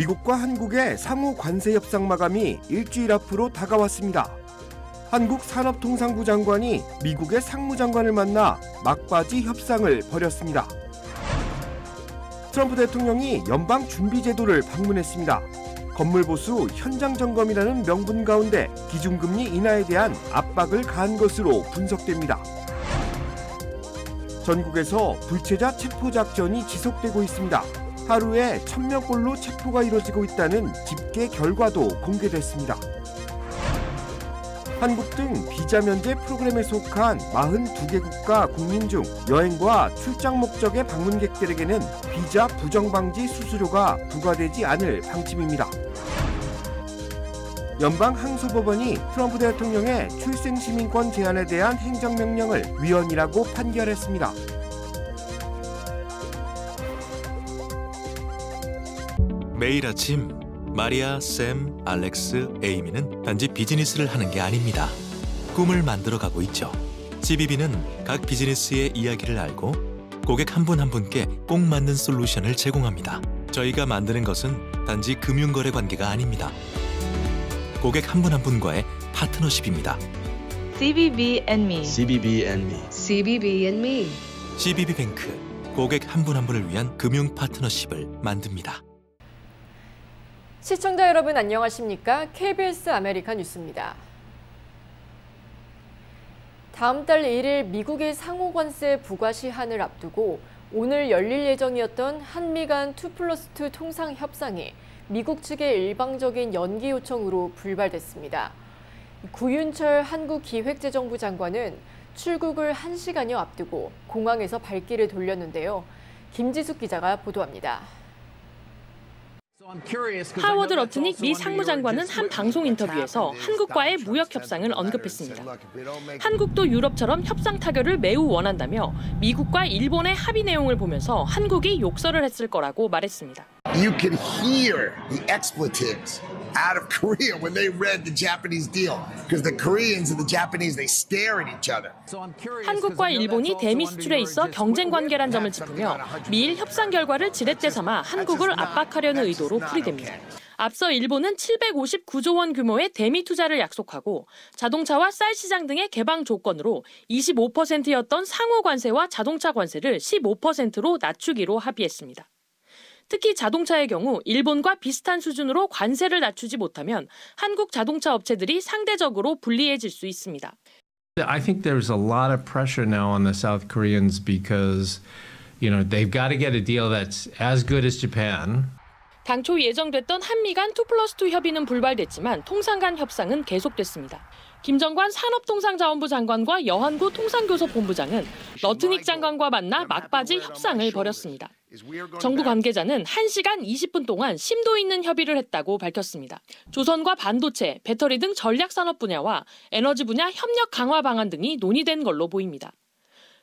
미국과 한국의 상호 관세 협상 마감이 일주일 앞으로 다가왔습니다. 한국 산업통상부 장관이 미국의 상무장관을 만나 막바지 협상을 벌였습니다. 트럼프 대통령이 연방준비제도를 방문했습니다. 건물보수 현장 점검이라는 명분 가운데 기준금리 인하에 대한 압박을 가한 것으로 분석됩니다. 전국에서 불체자 체포작전이 지속되고 있습니다. 하루에 1000명꼴로 체포가 이뤄지고 있다는 집계 결과도 공개됐습니다. 한국 등 비자 면제 프로그램에 속한 42개 국가 국민 중 여행과 출장 목적의 방문객들에게는 비자 부정방지 수수료가 부과되지 않을 방침입니다. 연방항소법원이 트럼프 대통령의 출생시민권 제한에 대한 행정명령을 위헌이라고 판결했습니다. 매일 아침 마리아, 샘, 알렉스, 에이미는 단지 비즈니스를 하는 게 아닙니다. 꿈을 만들어가고 있죠. CBB는 각 비즈니스의 이야기를 알고 고객 한 분 한 분께 꼭 맞는 솔루션을 제공합니다. 저희가 만드는 것은 단지 금융거래 관계가 아닙니다. 고객 한 분 한 분과의 파트너십입니다. CBB and me. CBB and me. CBB and me. CBB뱅크, 고객 한 분 한 분을 위한 금융 파트너십을 만듭니다. 시청자 여러분 안녕하십니까? KBS 아메리카 뉴스입니다. 다음 달 1일 미국의 상호관세 부과 시한을 앞두고 오늘 열릴 예정이었던 한미 간 2+2 통상협상이 미국 측의 일방적인 연기 요청으로 불발됐습니다. 구윤철 한국기획재정부 장관은 출국을 1시간여 앞두고 공항에서 발길을 돌렸는데요. 김지숙 기자가 보도합니다. 하워드 러트닉 미 상무장관은 한 방송 인터뷰에서 한국과의 무역 협상을 언급했습니다. 한국도 유럽처럼 협상 타결을 매우 원한다며 미국과 일본의 합의 내용을 보면서 한국이 욕설을 했을 거라고 말했습니다. You can hear the expletives out of Korea when they read the Japanese deal, because the Koreans and the Japanese they stare at each other. 한국과 일본이 대미 수출에 있어 경쟁 관계란 점을 짚으며 미일 협상 결과를 지렛대 삼아 한국을 압박하려는 의도로 풀이됩니다. 앞서 일본은 759조 원 규모의 대미 투자를 약속하고 자동차와 쌀 시장 등의 개방 조건으로 25%였던 상호 관세와 자동차 관세를 15%로 낮추기로 합의했습니다. 특히 자동차의 경우 일본과 비슷한 수준으로 관세를 낮추지 못하면 한국 자동차 업체들이 상대적으로 불리해질 수 있습니다. I think there's a lot of pressure now on the South Koreans because, they've got to get a deal that's as good as Japan. 당초 예정됐던 한미 간 2+2 협의는 불발됐지만 통상 간 협상은 계속됐습니다. 김정관 산업통상자원부 장관과 여한구 통상교섭본부장은 러트닉 장관과 만나 막바지 협상을 벌였습니다. 정부 관계자는 1시간 20분 동안 심도 있는 협의를 했다고 밝혔습니다. 조선과 반도체, 배터리 등 전략산업 분야와 에너지 분야 협력 강화 방안 등이 논의된 걸로 보입니다.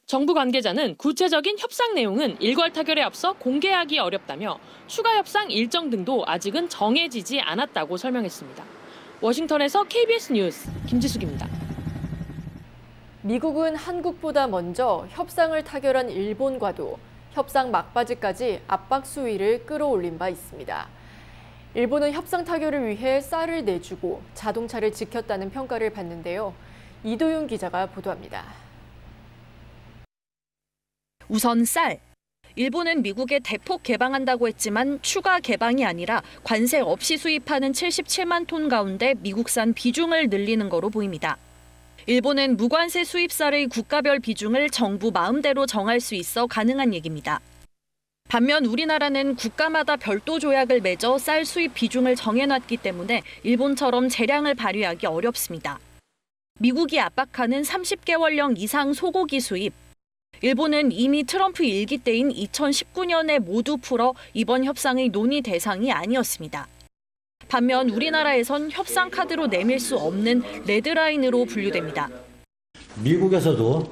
정부 관계자는 구체적인 협상 내용은 일괄 타결에 앞서 공개하기 어렵다며 추가 협상 일정 등도 아직은 정해지지 않았다고 설명했습니다. 워싱턴에서 KBS 뉴스 김지숙입니다. 미국은 한국보다 먼저 협상을 타결한 일본과도 협상 막바지까지 압박 수위를 끌어올린 바 있습니다. 일본은 협상 타결을 위해 쌀을 내주고 자동차를 지켰다는 평가를 받는데요. 이도윤 기자가 보도합니다. 우선 쌀. 일본은 미국에 대폭 개방한다고 했지만 추가 개방이 아니라 관세 없이 수입하는 77만 톤 가운데 미국산 비중을 늘리는 거로 보입니다. 일본은 무관세 수입 쌀의 국가별 비중을 정부 마음대로 정할 수 있어 가능한 얘기입니다. 반면 우리나라는 국가마다 별도 조약을 맺어 쌀 수입 비중을 정해놨기 때문에 일본처럼 재량을 발휘하기 어렵습니다. 미국이 압박하는 30개월령 이상 소고기 수입. 일본은 이미 트럼프 1기 때인 2019년에 모두 풀어 이번 협상의 논의 대상이 아니었습니다. 반면 우리나라에선 협상 카드로 내밀 수 없는 레드라인으로 분류됩니다. 미국에서도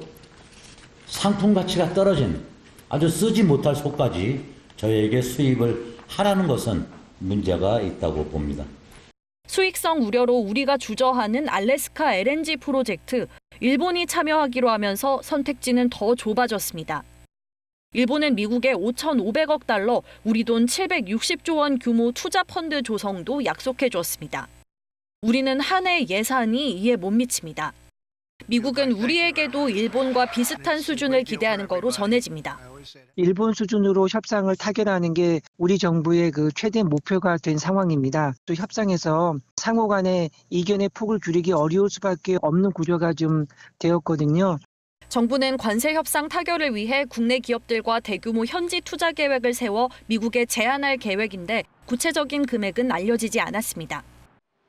상품 가치가 떨어진 아주 쓰지 못할 소까지 저희에게 수입을 하라는 것은 문제가 있다고 봅니다. 수익성 우려로 우리가 주저하는 알래스카 LNG 프로젝트, 일본이 참여하기로 하면서 선택지는 더 좁아졌습니다. 일본은 미국에 5,500억 달러, 우리 돈 760조 원 규모 투자 펀드 조성도 약속해 주었습니다. 우리는 한 해 예산이 이에 못 미칩니다. 미국은 우리에게도 일본과 비슷한 수준을 기대하는 거로 전해집니다. 일본 수준으로 협상을 타결하는 게 우리 정부의 그 최대 목표가 된 상황입니다. 또 협상에서 상호 간의 이견의 폭을 줄이기 어려울 수밖에 없는 구조가 좀 되었거든요. 정부는 관세 협상 타결을 위해 국내 기업들과 대규모 현지 투자 계획을 세워 미국에 제안할 계획인데 구체적인 금액은 알려지지 않았습니다.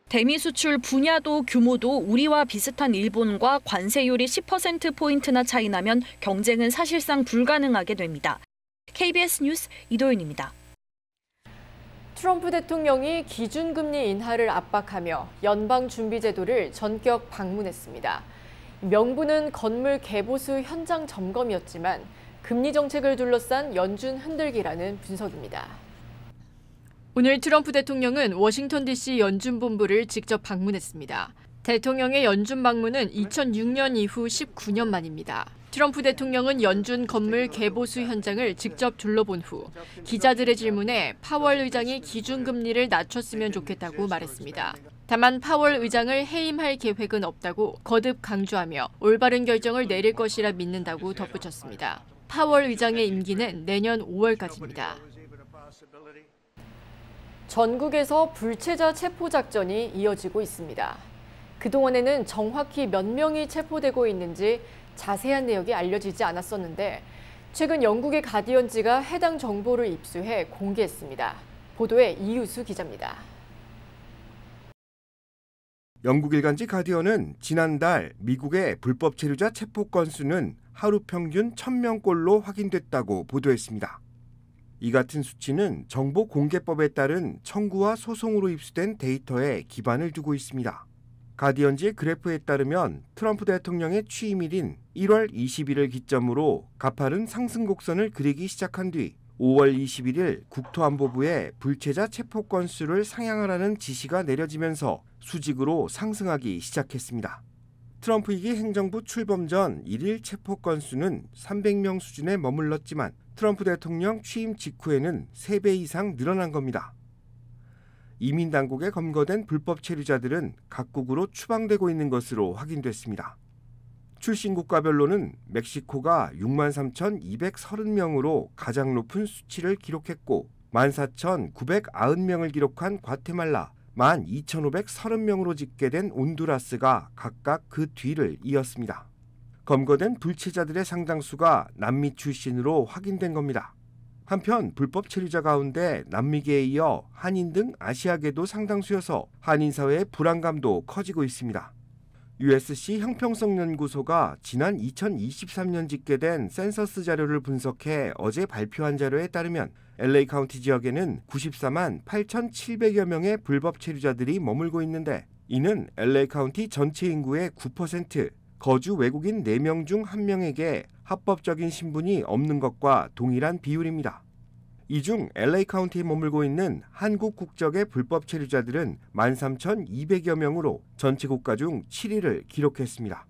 대미 수출 분야도 규모도 우리와 비슷한 일본과 관세율이 10%포인트나 차이 나면 경쟁은 사실상 불가능하게 됩니다. KBS 뉴스 이도윤입니다. 트럼프 대통령이 기준금리 인하를 압박하며 연방준비제도를 전격 방문했습니다. 명분은 건물 개보수 현장 점검이었지만 금리 정책을 둘러싼 연준 흔들기라는 분석입니다. 오늘 트럼프 대통령은 워싱턴 DC 연준본부를 직접 방문했습니다. 대통령의 연준 방문은 2006년 이후 19년 만입니다. 트럼프 대통령은 연준 건물 개보수 현장을 직접 둘러본 후 기자들의 질문에 파월 의장이 기준금리를 낮췄으면 좋겠다고 말했습니다. 다만 파월 의장을 해임할 계획은 없다고 거듭 강조하며 올바른 결정을 내릴 것이라 믿는다고 덧붙였습니다. 파월 의장의 임기는 내년 5월까지입니다. 전국에서 불체자 체포 작전이 이어지고 있습니다. 그동안에는 정확히 몇 명이 체포되고 있는지 자세한 내역이 알려지지 않았었는데 최근 영국의 가디언지가 해당 정보를 입수해 공개했습니다. 보도에 이유수 기자입니다. 영국 일간지 가디언은 지난달 미국의 불법 체류자 체포 건수는 하루 평균 1,000명꼴로 확인됐다고 보도했습니다. 이 같은 수치는 정보공개법에 따른 청구와 소송으로 입수된 데이터에 기반을 두고 있습니다. 가디언지의 그래프에 따르면 트럼프 대통령의 취임일인 1월 20일을 기점으로 가파른 상승 곡선을 그리기 시작한 뒤 5월 21일 국토안보부에 불체자 체포 건수를 상향하라는 지시가 내려지면서 수직으로 상승하기 시작했습니다. 트럼프 2기 행정부 출범 전 1일 체포 건수는 300명 수준에 머물렀지만 트럼프 대통령 취임 직후에는 3배 이상 늘어난 겁니다. 이민 당국에 검거된 불법 체류자들은 각국으로 추방되고 있는 것으로 확인됐습니다. 출신 국가별로는 멕시코가 63,230명으로 가장 높은 수치를 기록했고 14,990명을 기록한 과테말라, 12,530명으로 집계된 온두라스가 각각 그 뒤를 이었습니다. 검거된 불체자들의 상당수가 남미 출신으로 확인된 겁니다. 한편 불법 체류자 가운데 남미계에 이어 한인 등 아시아계도 상당수여서 한인 사회의 불안감도 커지고 있습니다. USC 형평성연구소가 지난 2023년 집계된 센서스 자료를 분석해 어제 발표한 자료에 따르면 LA 카운티 지역에는 94만 8,700여 명의 불법 체류자들이 머물고 있는데 이는 LA 카운티 전체 인구의 9%, 거주 외국인 4명 중 1명에게 합법적인 신분이 없는 것과 동일한 비율입니다. 이 중 LA 카운티에 머물고 있는 한국 국적의 불법 체류자들은 13,200여 명으로 전체 국가 중 7위를 기록했습니다.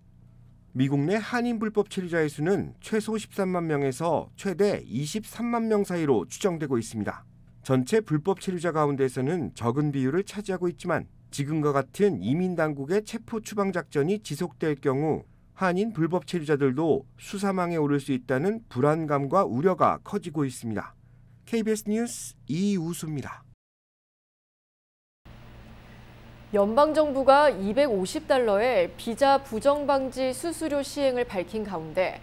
미국 내 한인 불법 체류자의 수는 최소 13만 명에서 최대 23만 명 사이로 추정되고 있습니다. 전체 불법 체류자 가운데서는 적은 비율을 차지하고 있지만 지금과 같은 이민 당국의 체포 추방 작전이 지속될 경우 한인 불법 체류자들도 수사망에 오를 수 있다는 불안감과 우려가 커지고 있습니다. KBS 뉴스 이우수입니다. 연방정부가 $250의 비자 부정방지 수수료 시행을 밝힌 가운데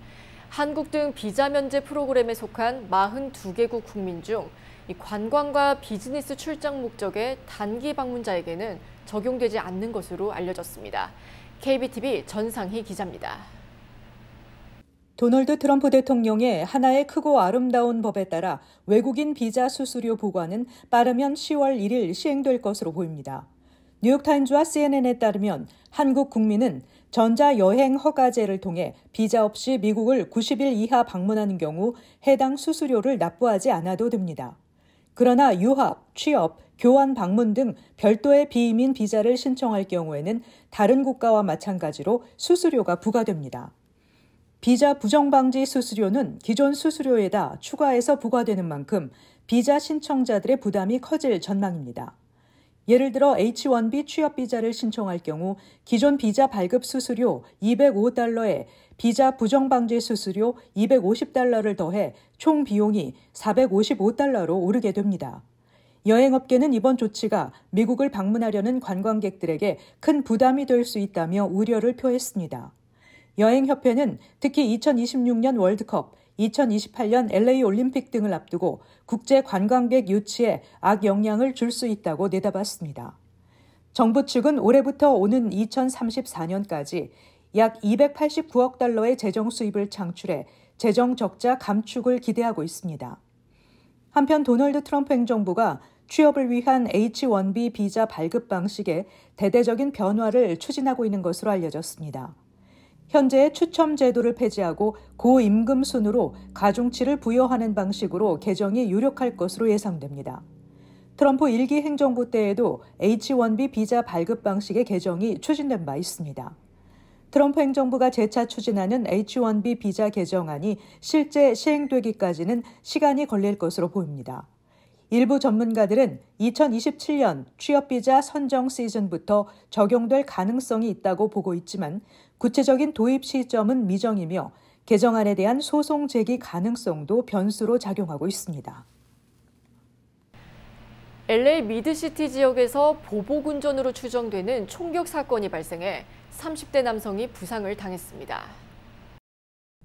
한국 등 비자 면제 프로그램에 속한 42개국 국민 중 관광과 비즈니스 출장 목적의 단기 방문자에게는 적용되지 않는 것으로 알려졌습니다. KBTV 전상희 기자입니다. 도널드 트럼프 대통령의 하나의 크고 아름다운 법에 따라 외국인 비자 수수료 부과는 빠르면 10월 1일 시행될 것으로 보입니다. 뉴욕타임즈와 CNN에 따르면 한국 국민은 전자여행 허가제를 통해 비자 없이 미국을 90일 이하 방문하는 경우 해당 수수료를 납부하지 않아도 됩니다. 그러나 유학, 취업, 교환 방문 등 별도의 비이민 비자를 신청할 경우에는 다른 국가와 마찬가지로 수수료가 부과됩니다. 비자 부정방지 수수료는 기존 수수료에다 추가해서 부과되는 만큼 비자 신청자들의 부담이 커질 전망입니다. 예를 들어 H-1B 취업 비자를 신청할 경우 기존 비자 발급 수수료 $205에 비자 부정방지 수수료 $250를 더해 총 비용이 $455로 오르게 됩니다. 여행업계는 이번 조치가 미국을 방문하려는 관광객들에게 큰 부담이 될 수 있다며 우려를 표했습니다. 여행협회는 특히 2026년 월드컵, 2028년 LA 올림픽 등을 앞두고 국제 관광객 유치에 악영향을 줄 수 있다고 내다봤습니다. 정부 측은 올해부터 오는 2034년까지 약 $289억 달러의 재정 수입을 창출해 재정 적자 감축을 기대하고 있습니다. 한편 도널드 트럼프 행정부가 취업을 위한 H-1B 비자 발급 방식에 대대적인 변화를 추진하고 있는 것으로 알려졌습니다. 현재의 추첨 제도를 폐지하고 고임금 순으로 가중치를 부여하는 방식으로 개정이 유력할 것으로 예상됩니다. 트럼프 1기 행정부 때에도 H-1B 비자 발급 방식의 개정이 추진된 바 있습니다. 트럼프 행정부가 재차 추진하는 H-1B 비자 개정안이 실제 시행되기까지는 시간이 걸릴 것으로 보입니다. 일부 전문가들은 2027년 취업비자 선정 시즌부터 적용될 가능성이 있다고 보고 있지만 구체적인 도입 시점은 미정이며 개정안에 대한 소송 제기 가능성도 변수로 작용하고 있습니다. LA 미드시티 지역에서 보복 운전으로 추정되는 총격 사건이 발생해 30대 남성이 부상을 당했습니다.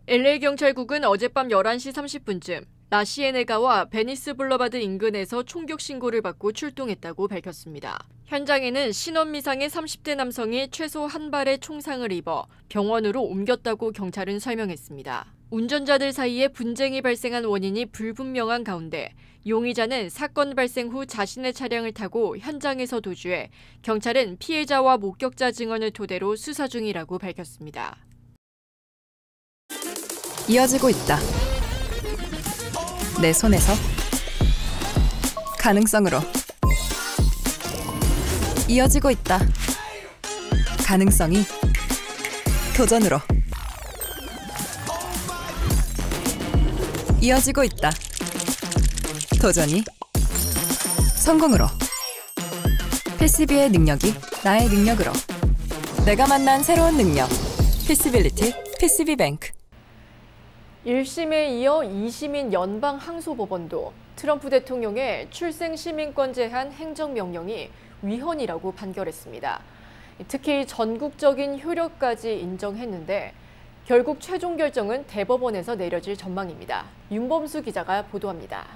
LA 경찰국은 어젯밤 11시 30분쯤 라시에네가와 베니스 블러바드 인근에서 총격 신고를 받고 출동했다고 밝혔습니다. 현장에는 신원 미상의 30대 남성이 최소 한 발의 총상을 입어 병원으로 옮겼다고 경찰은 설명했습니다. 운전자들 사이에 분쟁이 발생한 원인이 불분명한 가운데 용의자는 사건 발생 후 자신의 차량을 타고 현장에서 도주해 경찰은 피해자와 목격자 증언을 토대로 수사 중이라고 밝혔습니다. 이어지고 있다. 내 손에서 가능성으로 이어지고 있다. 가능성이 도전으로 이어지고 있다. 도전이 성공으로. 패시비의 능력이 나의 능력으로. 내가 만난 새로운 능력. 패시빌리티 패시비뱅크. 1심에 이어 2심인 연방항소법원도 트럼프 대통령의 출생시민권 제한 행정명령이 위헌이라고 판결했습니다. 특히 전국적인 효력까지 인정했는데 결국 최종 결정은 대법원에서 내려질 전망입니다. 윤범수 기자가 보도합니다.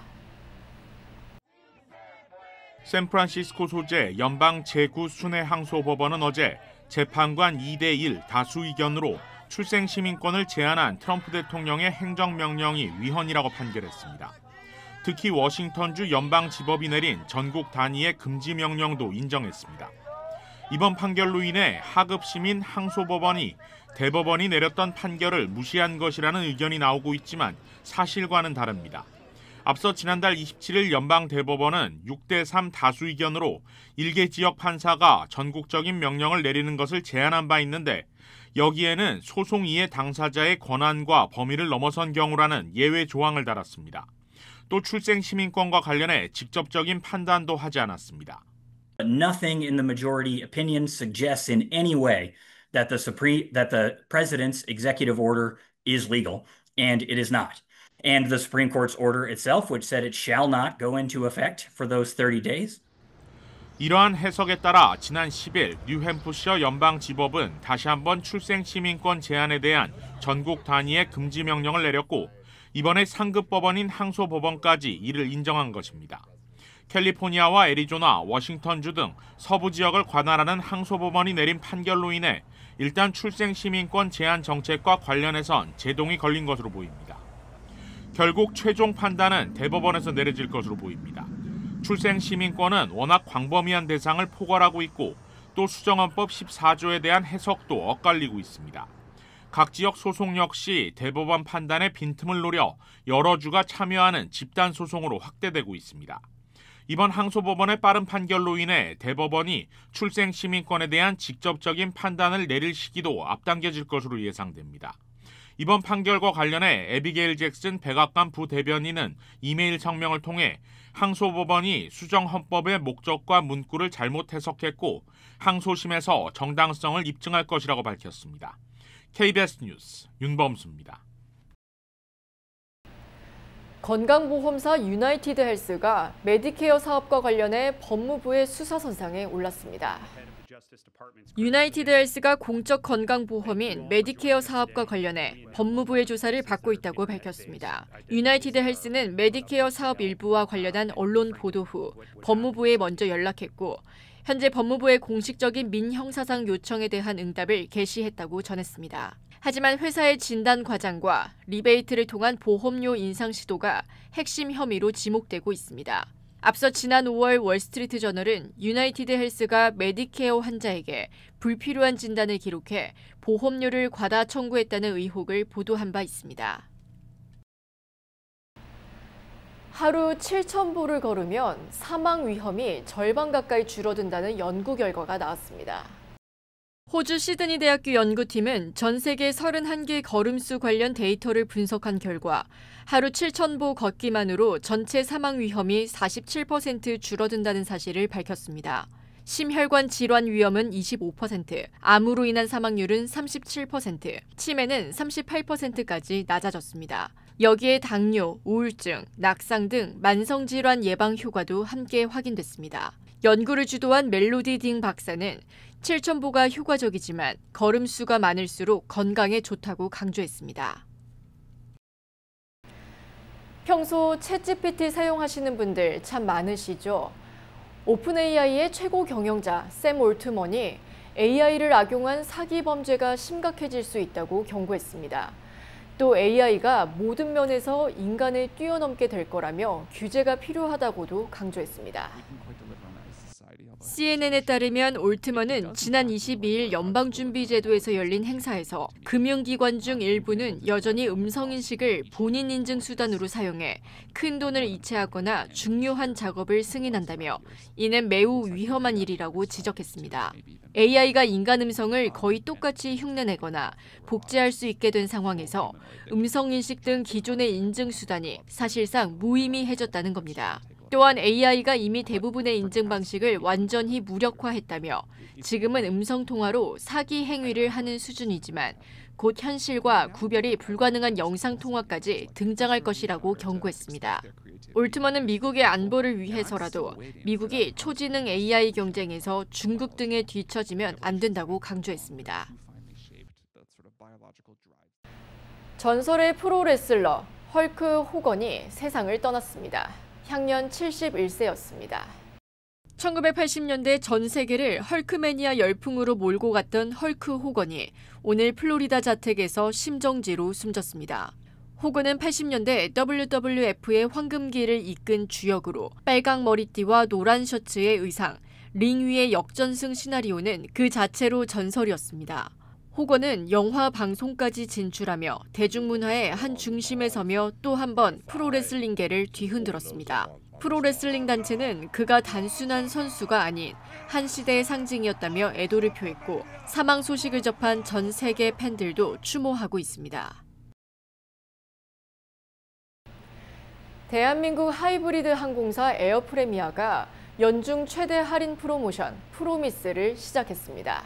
샌프란시스코 소재 연방 제9순회항소법원은 어제 재판관 2대1 다수 의견으로 출생시민권을 제한한 트럼프 대통령의 행정명령이 위헌이라고 판결했습니다. 특히 워싱턴주 연방지법이 내린 전국 단위의 금지 명령도 인정했습니다. 이번 판결로 인해 하급심인 항소법원이 대법원이 내렸던 판결을 무시한 것이라는 의견이 나오고 있지만 사실과는 다릅니다. 앞서 지난달 27일 연방대법원은 6대3 다수 의견으로 일개 지역 판사가 전국적인 명령을 내리는 것을 제한한 바 있는데 여기에는 소송 이해 당사자의 권한과 범위를 넘어선 경우라는 예외 조항을 달았습니다. 또 출생시민권과 관련해 직접적인 판단도 하지 않았습니다. Nothing in the majority opinion suggests in any way that the president's executive order is legal, and it is not. And the Supreme Court's order itself, which said it shall not go into effect for those 30 days. 이러한 해석에 따라 지난 10일 뉴햄프셔 연방지법은 다시 한번 출생시민권 제한에 대한 전국 단위의 금지 명령을 내렸고 이번에 상급법원인 항소법원까지 이를 인정한 것입니다. 캘리포니아와 애리조나, 워싱턴주 등 서부 지역을 관할하는 항소법원이 내린 판결로 인해 일단 출생시민권 제한 정책과 관련해선 제동이 걸린 것으로 보입니다. 결국 최종 판단은 대법원에서 내려질 것으로 보입니다. 출생시민권은 워낙 광범위한 대상을 포괄하고 있고 또 수정헌법 14조에 대한 해석도 엇갈리고 있습니다. 각 지역 소송 역시 대법원 판단의 빈틈을 노려 여러 주가 참여하는 집단 소송으로 확대되고 있습니다. 이번 항소법원의 빠른 판결로 인해 대법원이 출생시민권에 대한 직접적인 판단을 내릴 시기도 앞당겨질 것으로 예상됩니다. 이번 판결과 관련해 에비게일 잭슨 백악관 부대변인은 이메일 성명을 통해 항소법원이 수정헌법의 목적과 문구를 잘못 해석했고 항소심에서 정당성을 입증할 것이라고 밝혔습니다. KBS 뉴스 윤범수입니다. 건강보험사 유나이티드 헬스가 메디케어 사업과 관련해 법무부의 수사선상에 올랐습니다. 유나이티드 헬스가 공적 건강보험인 메디케어 사업과 관련해 법무부의 조사를 받고 있다고 밝혔습니다. 유나이티드 헬스는 메디케어 사업 일부와 관련한 언론 보도 후 법무부에 먼저 연락했고 현재 법무부의 공식적인 민형사상 요청에 대한 응답을 개시했다고 전했습니다. 하지만 회사의 진단 과장과 리베이트를 통한 보험료 인상 시도가 핵심 혐의로 지목되고 있습니다. 앞서 지난 5월 월스트리트 저널은 유나이티드 헬스가 메디케어 환자에게 불필요한 진단을 기록해 보험료를 과다 청구했다는 의혹을 보도한 바 있습니다. 하루 7,000보를 걸으면 사망 위험이 절반 가까이 줄어든다는 연구 결과가 나왔습니다. 호주 시드니 대학교 연구팀은 전 세계 31개 걸음수 관련 데이터를 분석한 결과 하루 7,000보 걷기만으로 전체 사망 위험이 47% 줄어든다는 사실을 밝혔습니다. 심혈관 질환 위험은 25%, 암으로 인한 사망률은 37%, 치매는 38%까지 낮아졌습니다. 여기에 당뇨, 우울증, 낙상 등 만성질환 예방 효과도 함께 확인됐습니다. 연구를 주도한 멜로디 딩 박사는 7,000보가 효과적이지만 걸음수가 많을수록 건강에 좋다고 강조했습니다. 평소 챗GPT 사용하시는 분들 참 많으시죠? 오픈AI의 최고 경영자 샘 올트먼이 AI를 악용한 사기 범죄가 심각해질 수 있다고 경고했습니다. 또 AI가 모든 면에서 인간을 뛰어넘게 될 거라며 규제가 필요하다고도 강조했습니다. CNN에 따르면 올트먼은 지난 22일 연방준비제도에서 열린 행사에서 금융기관 중 일부는 여전히 음성인식을 본인 인증 수단으로 사용해 큰 돈을 이체하거나 중요한 작업을 승인한다며 이는 매우 위험한 일이라고 지적했습니다. AI가 인간 음성을 거의 똑같이 흉내내거나 복제할 수 있게 된 상황에서 음성인식 등 기존의 인증 수단이 사실상 무의미해졌다는 겁니다. 또한 AI가 이미 대부분의 인증 방식을 완전히 무력화했다며 지금은 음성통화로 사기 행위를 하는 수준이지만 곧 현실과 구별이 불가능한 영상통화까지 등장할 것이라고 경고했습니다. 올트먼은 미국의 안보를 위해서라도 미국이 초지능 AI 경쟁에서 중국 등에 뒤처지면 안 된다고 강조했습니다. 전설의 프로레슬러 헐크 호건이 세상을 떠났습니다. 향년 71세였습니다. 1980년대 전 세계를 헐크매니아 열풍으로 몰고 갔던 헐크 호건이 오늘 플로리다 자택에서 심정지로 숨졌습니다. 호건은 80년대 WWF의 황금기를 이끈 주역으로 빨강 머리띠와 노란 셔츠의 의상, 링 위의 역전승 시나리오는 그 자체로 전설이었습니다. 호건은 영화 방송까지 진출하며 대중문화의 한 중심에 서며 또 한 번 프로레슬링계를 뒤흔들었습니다. 프로레슬링 단체는 그가 단순한 선수가 아닌 한 시대의 상징이었다며 애도를 표했고 사망 소식을 접한 전 세계 팬들도 추모하고 있습니다. 대한민국 하이브리드 항공사 에어프레미아가 연중 최대 할인 프로모션 프로미스를 시작했습니다.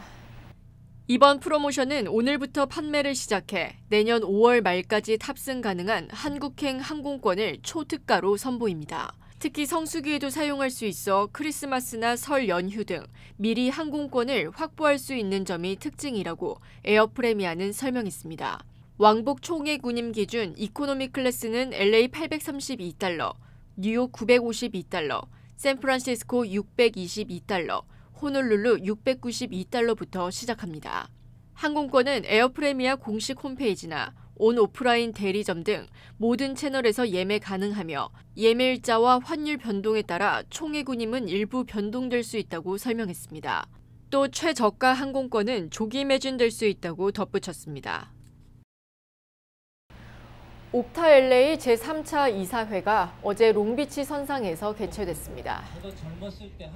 이번 프로모션은 오늘부터 판매를 시작해 내년 5월 말까지 탑승 가능한 한국행 항공권을 초특가로 선보입니다. 특히 성수기에도 사용할 수 있어 크리스마스나 설 연휴 등 미리 항공권을 확보할 수 있는 점이 특징이라고 에어프레미아는 설명했습니다. 왕복 총액 운임 기준 이코노미 클래스는 LA $832, 뉴욕 $952, 샌프란시스코 $622, 호놀룰루 $692부터 시작합니다. 항공권은 에어프레미아 공식 홈페이지나 온 오프라인 대리점 등 모든 채널에서 예매 가능하며 예매일자와 환율 변동에 따라 총액 운임은 일부 변동될 수 있다고 설명했습니다. 또 최저가 항공권은 조기 매진될 수 있다고 덧붙였습니다. 옥타 LA 제3차 이사회가 어제 롱비치 선상에서 개최됐습니다.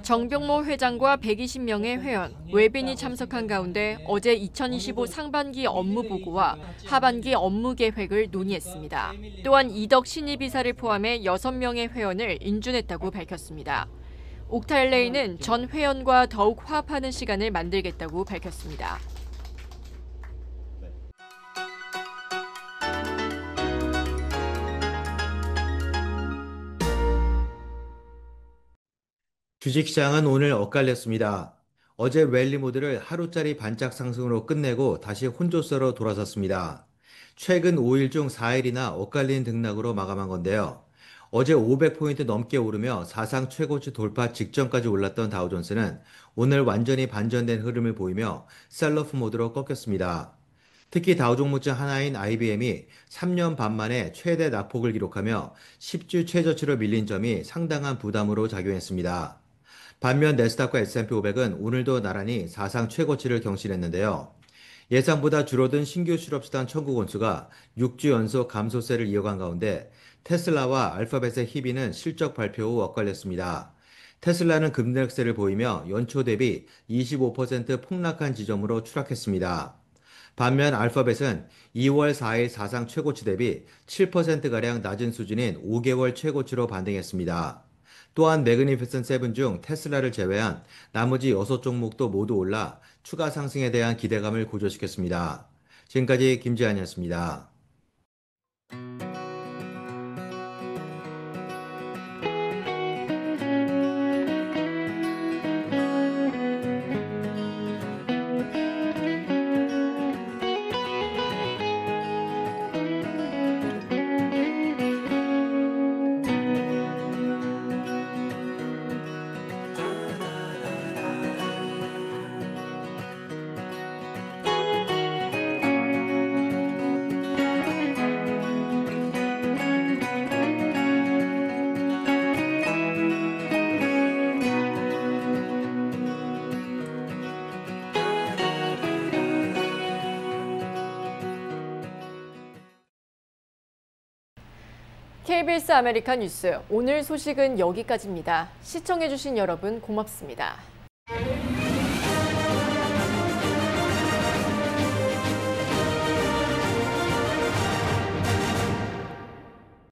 정병모 회장과 120명의 회원, 외빈이 참석한 가운데 어제 2025 상반기 업무 보고와 하반기 업무 계획을 논의했습니다. 또한 이덕 신입 이사를 포함해 6명의 회원을 인준했다고 밝혔습니다. 옥타 LA는 전 회원과 더욱 화합하는 시간을 만들겠다고 밝혔습니다. 주식시장은 오늘 엇갈렸습니다. 어제 랠리 모드를 하루짜리 반짝 상승으로 끝내고 다시 혼조세로 돌아섰습니다. 최근 5일 중 4일이나 엇갈린 등락으로 마감한 건데요. 어제 500포인트 넘게 오르며 사상 최고치 돌파 직전까지 올랐던 다우존스는 오늘 완전히 반전된 흐름을 보이며 셀러프 모드로 꺾였습니다. 특히 다우 종목 중 하나인 IBM이 3년 반 만에 최대 낙폭을 기록하며 10주 최저치로 밀린 점이 상당한 부담으로 작용했습니다. 반면 내스닥과 S&P 500은 오늘도 나란히 사상 최고치를 경신했는데요. 예상보다 줄어든 신규 실업수당 청구 건수가 6주 연속 감소세를 이어간 가운데 테슬라와 알파벳의 희비는 실적 발표 후 엇갈렸습니다. 테슬라는 급락세를 보이며 연초 대비 25% 폭락한 지점으로 추락했습니다. 반면 알파벳은 2월 4일 사상 최고치 대비 7%가량 낮은 수준인 5개월 최고치로 반등했습니다. 또한 매그니피센트 세븐 중 테슬라를 제외한 나머지 6종목도 모두 올라 추가 상승에 대한 기대감을 고조시켰습니다. 지금까지 김지한이었습니다. KBS 아메리칸 뉴스, 오늘 소식은 여기까지입니다. 시청해주신 여러분 고맙습니다.